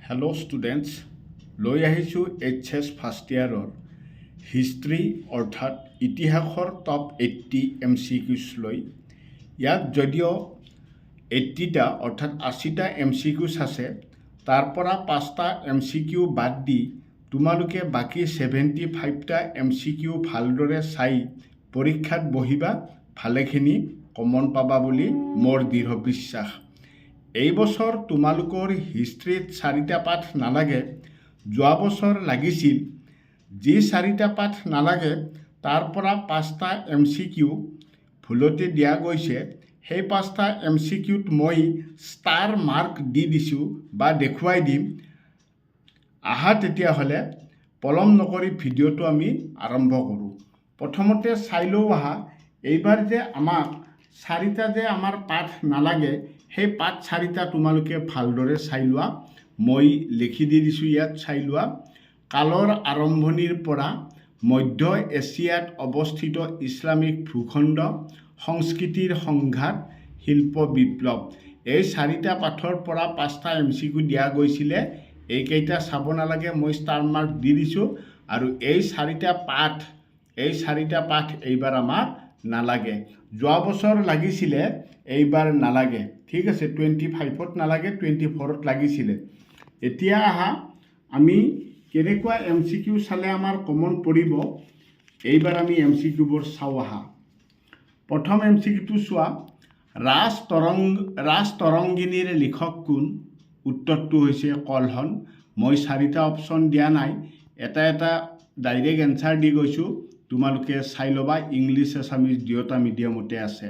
Hello' students, লৈ আহিছোঁ HS first ইয়াৰৰ history অৰ্থাৎ ইতিহাসৰ টপ 80 MCQs লৈ। ইয়াত যদিও 80টা অৰ্থাৎ 80টা MCQs আছে, তাৰ পৰা 5টা MCQ বাদ দি তোমালোকে বাকী 75টা MCQ ভালদৰে চাই পৰীক্ষাত বহিবা, ভালেখিনি কমন পাবা বুলি মোৰ দৃঢ় বিশ্বাস। এই বছৰ তোমালোকৰ হিষ্ট্ৰীত 4টা পাঠ নালাগে। যোৱা বছৰ লাগিছিল। যি 4টা পাঠ নালাগে তাৰ পৰা 5টা MCQ ভুলতে দিয়া গৈছে। সেই 5টা MCQত মই ষ্টাৰ মাৰ্ক দি দিছোঁ বা দেখুৱাই দিম। আহা তেতিয়াহ'লে পলম নকৰি ভিডিঅ'টো আমি আৰম্ভ কৰোঁ। প্ৰথমতে চাই লওঁ আহা, এইবাৰ যে আমাক 4টা যে আমাৰ পাঠ নালাগে, সেই পাঠ 4টা তোমালোকে ভালদৰে চাই লোৱা। মই লিখি দি দিছোঁ, ইয়াত চাই লোৱা। কালৰ আৰম্ভণিৰ পৰা মধ্য এছিয়াত অৱস্থিত ইছলামিক ভূখণ্ড, সংস্কৃতিৰ সংঘাত, শিল্প বিপ্লৱ। এই 4টা পাঠৰ পৰা 5টা MCQ দিয়া গৈছিলে। এইকেইটা চাব নালাগে, মই ষ্টাৰ মাৰ্ক দি দিছোঁ। আৰু এই 4টা পাঠ এইবাৰ আমাক নালাগে। যোৱা বছৰ লাগিছিলে, এইবাৰ নালাগে। ঠিক আছে, 25ত নালাগে, 24ত লাগিছিলে। এতিয়া আহা, আমি কেনেকুৱা MCQ চালে আমাৰ কমন পৰিব, এইবাৰ আমি MCQবোৰ চাওঁ আহা। প্ৰথম MCQটো চোৱা, ৰাজ তৰংগিনীৰ লিখক কোন? উত্তৰটো হৈছে কলহন। মই 4টা অপশ্যন দিয়া নাই, এটা ডাইৰেক্ট এনচাৰ দি গৈছোঁ। তোমালোকে চাই ল'বা, ইংলিছ এছামিজ দুয়োটা মিডিয়ামতে আছে।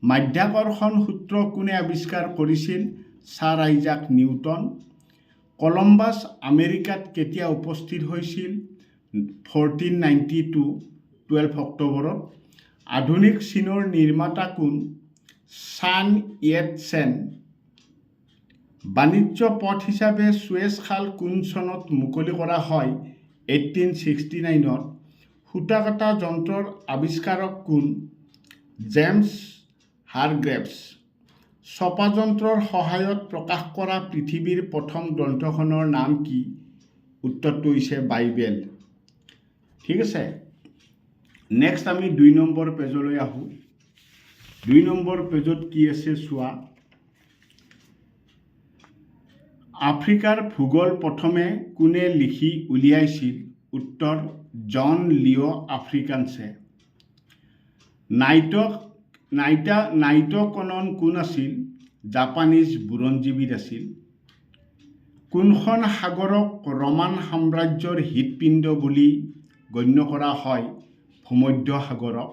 মাধ্যাকৰ্ষণ সূত্ৰ কোনে আৱিষ্কাৰ কৰিছিল? Sir Isaac Newton. কলম্বাছ আমেৰিকাত কেতিয়া উপস্থিত হৈছিল? 1492, 12 অক্টোবৰত। আধুনিক চীনৰ নিৰ্মাতা কোন? চান ইয়েট-চেন। বাণিজ্য পথ হিচাপে চুৱেজ খাল কোন চনত মুকলি কৰা হয়? 1869ত। সূতা কটা যন্ত্ৰৰ আৱিষ্কাৰক কোন? জেমছ হাৰগ্ৰেভছ। ছপা যন্ত্ৰৰ সহায়ত প্ৰকাশ কৰা পৃথিৱীৰ প্ৰথম গ্ৰন্থখনৰ নাম কি? উত্তৰটো হৈছে বাইবেল। ঠিক আছে, নেক্সট আমি 2 নম্বৰ পেজলৈ আহোঁ। 2 নম্বৰ পেজত কি আছে চোৱা। আফ্ৰিকাৰ ভূগোল প্ৰথমে কোনে লিখি উলিয়াইছিল? উত্তৰ জন লিঅ' আফ্ৰিকানছে। নাইটকনন কোন আছিল? জাপানীজ বুৰঞ্জীবিদ আছিল। কোনখন সাগৰক ৰোমান সাম্ৰাজ্যৰ হৃদপিণ্ড বুলি গণ্য কৰা হয়? ভূমধ্য সাগৰক।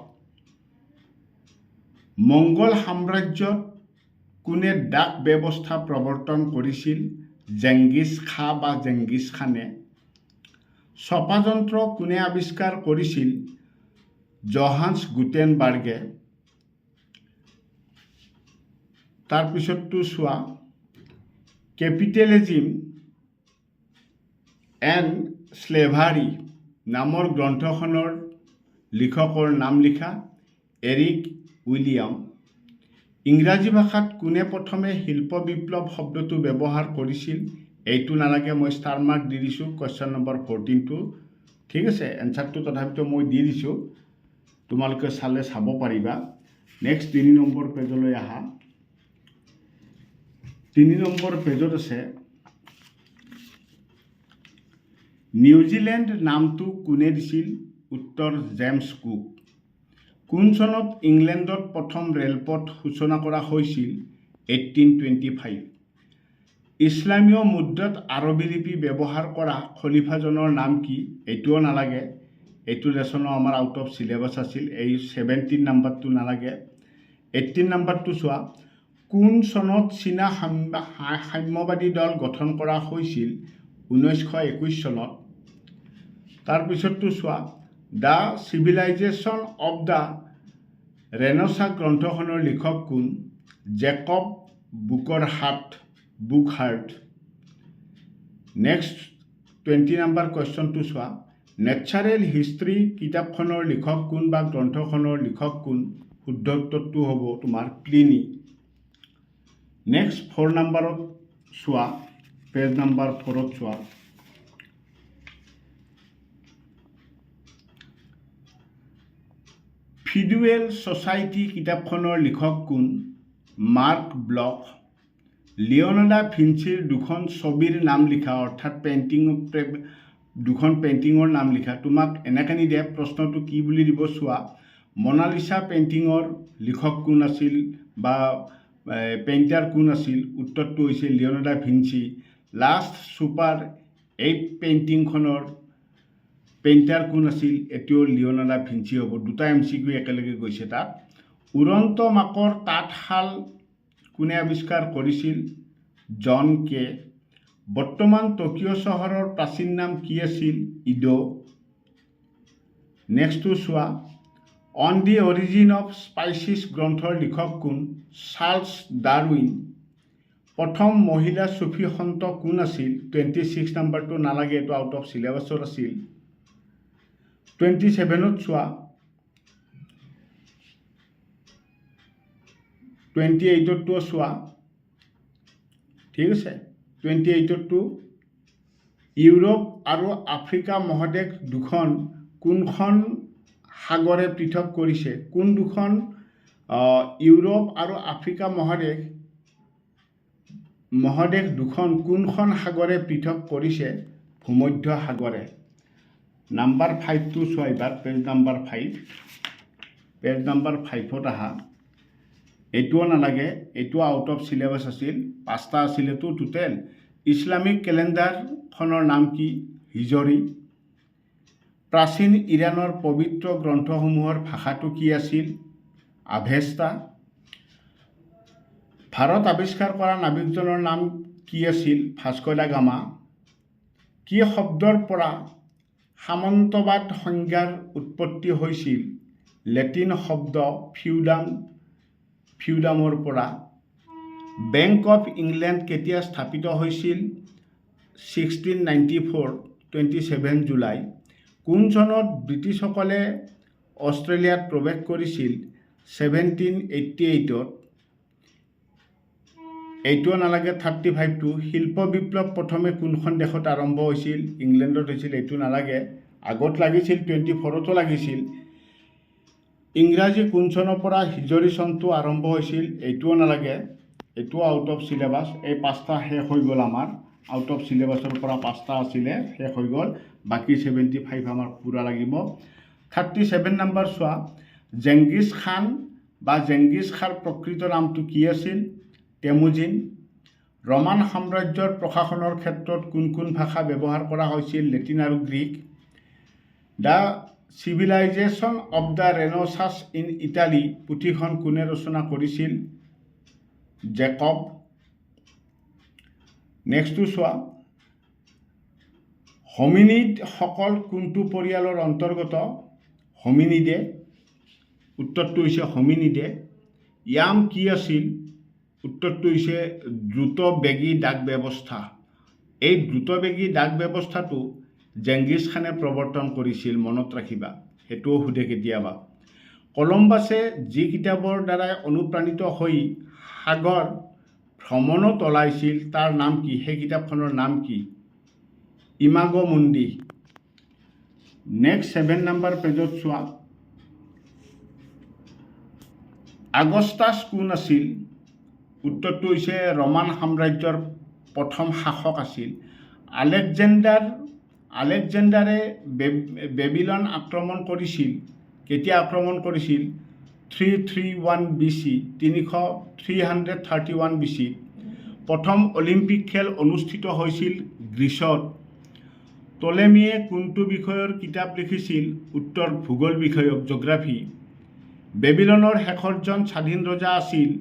মঙ্গল সাম্ৰাজ্যত কোনে ডাক ব্যৱস্থা প্ৰৱৰ্তন কৰিছিল? জেংগিছ খানে। ছপা যন্ত্ৰ কোনে আৱিষ্কাৰ কৰিছিল? জহান্স গুটেনবাৰ্গে। তাৰপিছতটো চোৱা, কেপিটেলিজিম এণ্ড স্লেভাৰী নামৰ গ্ৰন্থখনৰ লিখকৰ নাম লিখা? Eric William. ইংৰাজী ভাষাত কোনে প্ৰথমে শিল্প বিপ্লৱ শব্দটো ব্যৱহাৰ কৰিছিল? এইটো নালাগে, মই ষ্টাৰ মাৰ্ক দি দিছোঁ। কুৱেশ্যন নম্বৰ 14টো। ঠিক আছে, এনচাৰটো তথাপিতো মই দি দিছোঁ, তোমালোকে চালে চাব পাৰিবা। নেক্সট 3 নম্বৰ পেজলৈ আহা। 3 নম্বৰ পেজত আছে, নিউজিলেণ্ড নামটো কোনে দিছিল? উত্তৰ জেমছ কুক। কোন চনত ইংলেণ্ডত প্ৰথম ৰেলপথ সূচনা কৰা হৈছিল? 1825। ইছলামীয় মুদ্ৰাত আৰবী লিপি ব্যৱহাৰ কৰা খলিফাজনৰ নাম কি? এইটোও নালাগে, এইটো লেচনো আমাৰ আউট অফ চিলেবাছ আছিল। এই 17 নাম্বাৰটো নালাগে। 18 নাম্বাৰটো চোৱা, কোন চনত চীনা সাম্যবাদী দল গঠন কৰা হৈছিল? 1921 চনত। তাৰপিছতটো চোৱা, the civilisation of the Renaissance গ্ৰন্থখনৰ লিখক কোন? জেকব বুকহাৰ্ট। নেক্সট 20 নম্বৰ কুৱেশ্যনটো চোৱা, নেচাৰেল হিষ্ট্ৰী কিতাপখনৰ লিখক কোন বা গ্ৰন্থখনৰ লিখক কোন? শুদ্ধ উত্তৰটো হ'ব তোমাৰ প্লিনি। নেক্সট 4 নম্বৰত চোৱা, পেজ নাম্বাৰ 4 চোৱা। ফিডুৱেল ছ'চাইটি কিতাপখনৰ লিখক কোন? Mark block. লিঅ'নাৰ্ডো দা ভিঞ্চিৰ দুখন ছবিৰ নাম লিখা, অৰ্থাৎ দুখন পেইণ্টিঙৰ নাম লিখা। তোমাক এনেকৈ নিদিয়ে, প্ৰশ্নটো কি বুলি দিব চোৱা। মনালিছা পেইণ্টিঙৰ লিখক কোন আছিল বা পেইণ্টাৰ কোন আছিল? উত্তৰটো হৈছে Leonardo da Vinci. Last supper এই পেইণ্টিংখনৰ পেইণ্টাৰ কোন আছিল? এতিয়াও লিঅ'নাৰ্ডো দা ভিঞ্চি হ'ব। দুটা MCQ একেলগে গৈছে তাত। উড়ন্ত মাকৰ তাঁতশাল কোনে আৱিষ্কাৰ কৰিছিল? জন কে। বৰ্তমান টকিঅ' চহৰৰ প্ৰাচীন নাম কি আছিল? ইডো। নেক্সটটো চোৱা। অন দি অৰিজিন অফ স্পাইচিছ গ্ৰন্থৰ লিখক কোন? Charles Darwin. প্ৰথম মহিলা চুফী সন্ত কোন আছিল? 26 নম্বৰটো নালাগে, এইটো আউট অফ চিলেবাছৰ আছিল। 27ত চোৱা। 28তটো চোৱা, ঠিক আছে। 28তটো ইউৰোপ আৰু আফ্ৰিকা মহাদেশ দুখন কোনখন সাগৰে পৃথক কৰিছে? কোন দুখন ইউৰোপ আৰু আফ্ৰিকা মহাদেশ দুখন কোনখন সাগৰে পৃথক কৰিছে? ভূমধ্য সাগৰে। নাম্বাৰ 5টো চোৱা এইবাৰ, পেজ নাম্বাৰ 5। পেজ নাম্বাৰ 5ত আহা। এইটোও নালাগে, এইটো আউট অফ চিলেবাছ আছিল। 5টা আছিলেতো টোটেল। ইছলামিক কেলেণ্ডাৰখনৰ নাম কি? হিজৰী। প্ৰাচীন ইৰাণৰ পবিত্ৰ গ্ৰন্থসমূহৰ ভাষাটো কি আছিল? আভেস্তা। ভাৰত আৱিষ্কাৰ কৰা নাবিকজনৰ নাম কি আছিল? Vasco da Gama. কি শব্দৰ পৰা সামন্তবাদ সংজ্ঞাৰ উৎপত্তি হৈছিল? লেটিন শব্দ ফিউডামৰ পৰা। বেংক অফ ইংলেণ্ড কেতিয়া স্থাপিত হৈছিল? 1694, 27 জুলাই। কোন চনত ব্ৰিটিছসকলে অষ্ট্ৰেলিয়াত প্ৰৱেশ কৰিছিল? 1788ত। এইটোও নালাগে। 35টো। শিল্প বিপ্লৱ প্ৰথমে কোনখন দেশত আৰম্ভ হৈছিল? ইংলেণ্ডত হৈছিল। এইটো নালাগে, আগত লাগিছিল, 24তো লাগিছিল। ইংৰাজী কোন চনৰ পৰা হিজৰী চনটো আৰম্ভ হৈছিল? এইটোও নালাগে, এইটোও আউট অফ চিলেবাছ। এই 5টা শেষ হৈ গ'ল আমাৰ। আউট অফ চিলেবাছৰ পৰা 5টা আছিলে, শেষ হৈ গ'ল। বাকী 75 আমাৰ পূৰা লাগিব। 37 নম্বৰ চোৱা। জেংগিছ খান বা জেংগিছ খাৰ প্ৰকৃত নামটো কি আছিল? টেমুজিন। ৰোমান সাম্ৰাজ্যৰ প্ৰশাসনৰ ক্ষেত্ৰত কোন কোন ভাষা ব্যৱহাৰ কৰা হৈছিল? লেটিন আৰু গ্ৰীক। The civilisation of the Renaissance in Italy পুথিখন কোনে ৰচনা কৰিছিল? জেকব। নেক্সটটো চোৱা। হোমিনিডসকল কোনটো পৰিয়ালৰ অন্তৰ্গত? হোমিনিডে। উত্তৰটো হৈছে হোমিনিডে। য়াম কি আছিল? উত্তৰটো হৈছে দ্ৰুতবেগী ডাক ব্যৱস্থা। এই দ্ৰুতবেগী ডাক ব্যৱস্থাটো জেংগিছ খানে প্ৰৱৰ্তন কৰিছিল, মনত ৰাখিবা, সেইটোও সোধে কেতিয়াবা। কলম্বাছে যি কিতাপৰ দ্বাৰাই অনুপ্ৰাণিত হৈ সাগৰ ভ্ৰমণত ওলাইছিল তাৰ নাম কি? সেই কিতাপখনৰ নাম কি? ইমাগো মুণ্ডি। নেক্সট 7 নম্বৰ পেজত চোৱা। আগষ্টাছ কোন আছিল? উত্তৰটো হৈছে ৰোমান সাম্ৰাজ্যৰ প্ৰথম শাসক আছিল। আলেকজেণ্ডাৰে বেবিলন আক্ৰমণ কৰিছিল। কেতিয়া আক্ৰমণ কৰিছিল? 331 BC, 331 BC। প্ৰথম অলিম্পিক খেল অনুষ্ঠিত হৈছিল গ্ৰীচত। টলেমিয়ে কোনটো বিষয়ৰ কিতাপ লিখিছিল? উত্তৰ ভূগোল বিষয়ক, জিঅ'গ্ৰাফী। বেবিলনৰ শেষৰজন স্বাধীন ৰজা আছিল?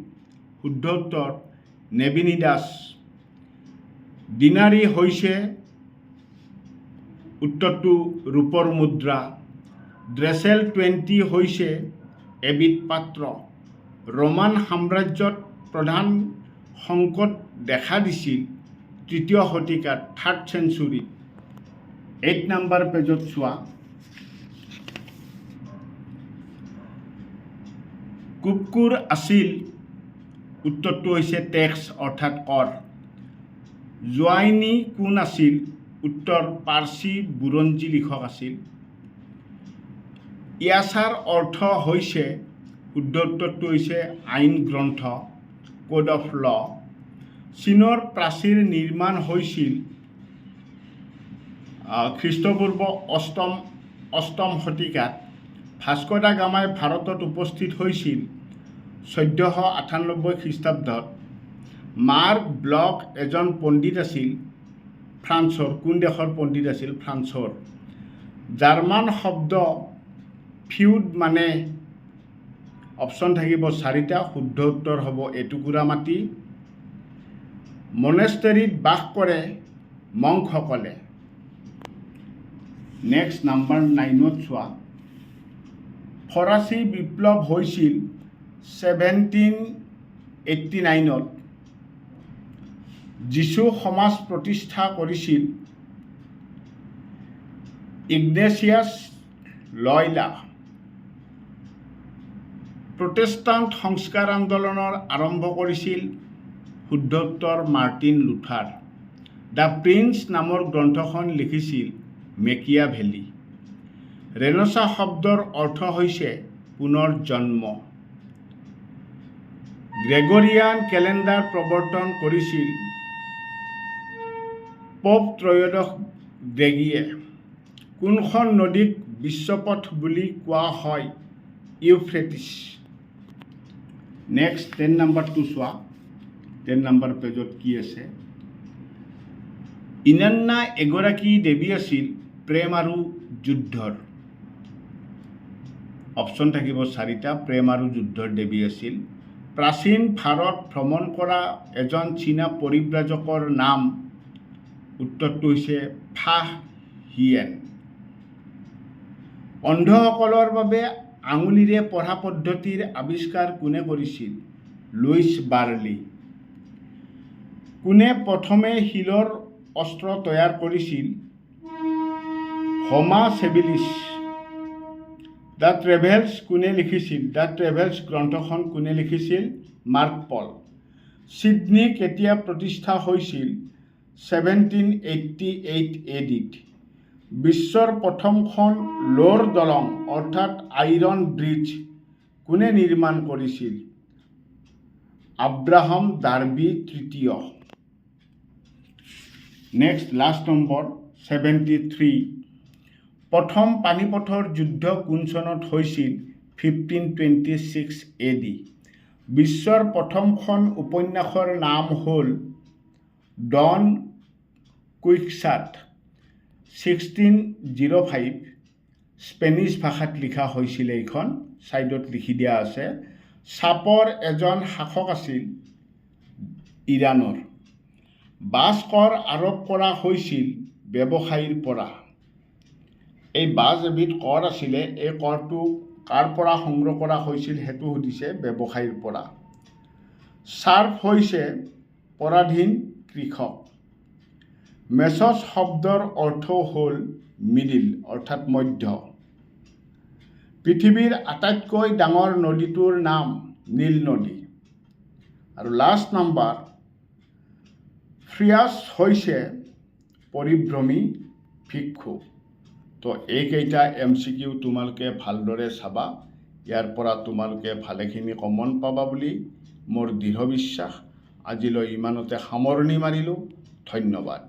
শুদ্ধ উত্তৰ নেবিনিদাস। ডিনাৰী হৈছে? উত্তৰটো ৰূপৰ মুদ্ৰা। ড্ৰেচেল 20 হৈছে এবিধ পাত্ৰ। ৰোমান সাম্ৰাজ্যত প্ৰধান সংকট দেখা দিছিল 3য় শতিকাত, 3rd century। 8 নম্বৰ পেজত চোৱা। কুপকুৰ আছিল? উত্তৰটো হৈছে টেক্স, অৰ্থাৎ কৰ। জোৱাইনী কোন আছিল? উত্তৰ পাৰ্চী বুৰঞ্জী লিখক আছিল। ইয়াছাৰ অৰ্থ হৈছে, শুদ্ধ উত্তৰটো হৈছে আইন গ্ৰন্থ, কোড অফ ল। চীনৰ প্ৰাচীৰ নিৰ্মাণ হৈছিল খ্ৰীষ্টপূৰ্ব অষ্টম শতিকাত। ভাস্কো দা গামাই ভাৰতত উপস্থিত হৈছিল 1498 খ্ৰীষ্টাব্দত। মাৰ্ক ব্লক এজন পণ্ডিত আছিল ফ্ৰান্সৰ। কোন দেশৰ পণ্ডিত আছিল? ফ্ৰান্সৰ। জাৰ্মান শব্দ ফিউড মানে, অপশ্যন থাকিব 4টা, শুদ্ধ উত্তৰ হ'ব এটুকুৰা মাটি। মনেষ্টেৰীত বাস কৰে মংকসকলে। নেক্সট নাম্বাৰ 9ত চোৱা। ফৰাচী বিপ্লৱ হৈছিল 1789ত। যীশু সমাজ প্ৰতিষ্ঠা কৰিছিল ইগনেচিয়াছ লয়লা। প্ৰটেষ্টাণ্ট সংস্কাৰ আন্দোলনৰ আৰম্ভ কৰিছিল, শুদ্ধ উত্তৰ মাৰ্টিন লুথাৰ। দ্য প্ৰিন্স নামৰ গ্ৰন্থখন লিখিছিল মেকিয়াভেলি। ৰেনেছাঁ শব্দৰ অৰ্থ হৈছে পুনৰ জন্ম। গ্ৰেগৰিয়ান কেলেণ্ডাৰ প্ৰৱৰ্তন কৰিছিল পোপ ত্ৰয়োদশ গ্ৰেগীয়ে। কোনখন নদীক বিশ্বপথ বুলি কোৱা হয়? ইউফ্ৰেটিছ। নেক্সট 10 নম্বৰটো চোৱা। 10 নম্বৰ পেজত কি আছে? ইনান্না এগৰাকী দেৱী আছিল প্ৰেম আৰু যুদ্ধৰ। অপশ্যন থাকিব 4টা, প্ৰেম আৰু যুদ্ধৰ দেৱী আছিল। প্ৰাচীন ভাৰত ভ্ৰমণ কৰা এজন চীনা পৰিব্ৰাজকৰ নাম, উত্তৰটো হৈছে ফাহ হিয়েন। অন্ধসকলৰ বাবে আঙুলিৰে পঢ়া পদ্ধতিৰ আৱিষ্কাৰ কোনে কৰিছিল? Louis Braille. কোনে প্ৰথমে শিলৰ অস্ত্ৰ তৈয়াৰ কৰিছিল? হোমা চেবিলিছ। দ্য ট্ৰেভেলছ কোনে লিখিছিল? দ্য ট্ৰেভেলছ গ্ৰন্থখন কোনে লিখিছিল? মাৰ্ক পল। ছিডনী কেতিয়া প্ৰতিষ্ঠা হৈছিল? 1788 AD-ত। বিশ্বৰ প্ৰথমখন লোৰ দলং অৰ্থাৎ আইৰণ ব্ৰিজ কোনে নিৰ্মাণ কৰিছিল? আব্ৰাহাম ডাৰ্বি তৃতীয়। Next last number 73। প্ৰথম পানিপথৰ যুদ্ধ কোন চনত হৈছিল? 1526 AD। বিশ্বৰ প্ৰথমখন উপন্যাসৰ নাম হ'ল ডন কুইক্সাট। 1605 স্পেনিছ ভাষাত লিখা হৈছিল। এইখন ছাইডত লিখি দিয়া আছে। চাপৰ এজন শাসক আছিল ইৰাণৰ। বাজ কৰ আৰোপ কৰা হৈছিল ব্যৱসায়ীৰ পৰা। এই বাজ এবিধ কৰ আছিলে। এই কৰটো কাৰ পৰা সংগ্ৰহ কৰা হৈছিল সেইটো সুধিছে, ব্যৱসায়ীৰ পৰা। চাৰ্ফ হৈছে পৰাধীন কৃষক। মেছছ শব্দৰ অৰ্থ হ'ল মিডিল অৰ্থাৎ মধ্য। পৃথিৱীৰ আটাইতকৈ ডাঙৰ নদীটোৰ নাম নীল নদী। আৰু লাষ্ট নাম্বাৰ, ফ্ৰিয়াছ হৈছে পৰিভ্ৰমী ভিক্ষু। তো এইকেইটা MCQ তোমালোকে ভালদৰে চাবা। ইয়াৰ পৰা তোমালোকে ভালেখিনি কমন পাবা বুলি মোৰ দৃঢ় বিশ্বাস। আজিলৈ ইমানতে সামৰণি মাৰিলোঁ। ধন্যবাদ।